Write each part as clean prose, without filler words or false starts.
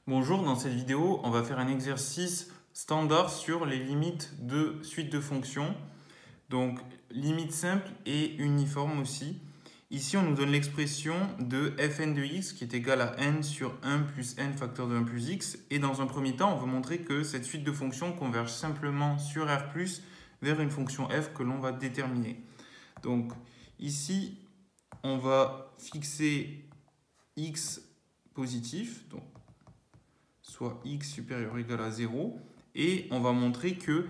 Bonjour, dans cette vidéo, on va faire un exercice standard sur les limites de suite de fonctions. Donc, limite simple et uniforme aussi. Ici, on nous donne l'expression de fn de x qui est égal à n sur 1 plus n facteur de 1 plus x. Et dans un premier temps, on veut montrer que cette suite de fonctions converge simplement sur r plus vers une fonction f que l'on va déterminer. Donc, ici, on va fixer x positif, donc soit x supérieur ou égal à 0, et on va montrer que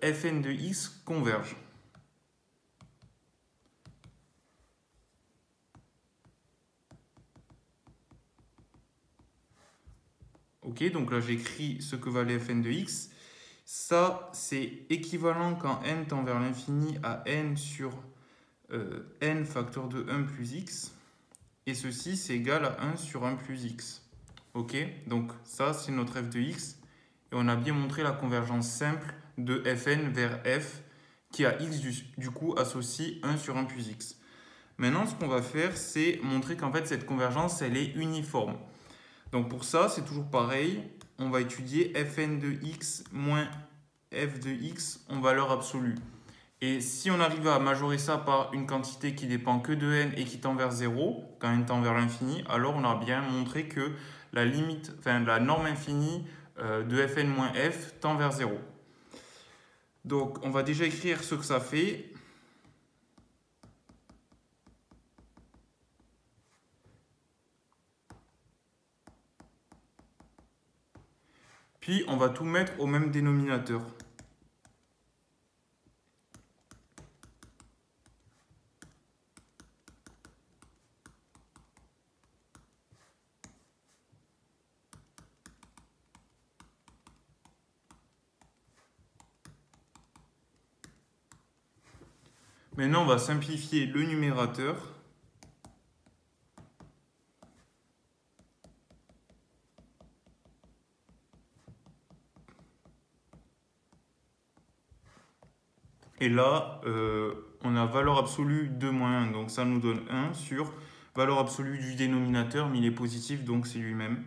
fn de x converge. Ok, donc là j'écris ce que valait fn de x. Ça, c'est équivalent quand n tend vers l'infini à n sur n facteur de 1 plus x. Et ceci, c'est égal à 1 sur 1 plus x. Ok, donc ça, c'est notre f de x. Et on a bien montré la convergence simple de fn vers f qui a x du coup associe 1 sur 1 plus x. Maintenant, ce qu'on va faire, c'est montrer qu'en fait, cette convergence, elle est uniforme. Donc pour ça, c'est toujours pareil. On va étudier fn de x moins f de x en valeur absolue. Et si on arrive à majorer ça par une quantité qui dépend que de n et qui tend vers 0, quand n tend vers l'infini, alors on a bien montré que la limite, enfin la norme infinie de fn moins f tend vers 0. Donc on va déjà écrire ce que ça fait. Puis on va tout mettre au même dénominateur. Maintenant, on va simplifier le numérateur. Et là, on a valeur absolue 2 moins 1. Donc ça nous donne 1 sur valeur absolue du dénominateur, mais il est positif, donc c'est lui-même.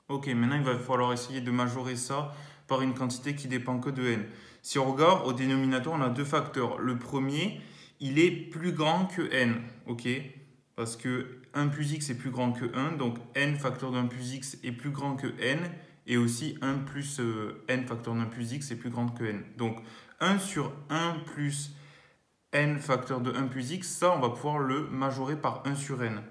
Ok, maintenant il va falloir essayer de majorer ça par une quantité qui dépend que de n. Si on regarde, au dénominateur, on a deux facteurs. Le premier, il est plus grand que n, ok? Parce que 1 plus x est plus grand que 1, donc n facteur d'un plus x est plus grand que n, et aussi 1 plus n facteur d'un plus x est plus grand que n. Donc 1 sur 1 plus n facteur de 1 plus x, ça on va pouvoir le majorer par 1 sur n.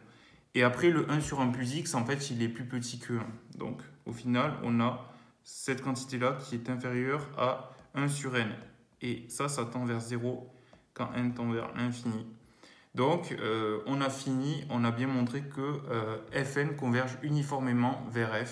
Et après, le 1 sur 1 plus x, en fait, il est plus petit que 1. Donc, au final, on a cette quantité-là qui est inférieure à 1 sur n. Et ça tend vers 0 quand n tend vers l'infini. Donc, on a fini, on a bien montré que fn converge uniformément vers f.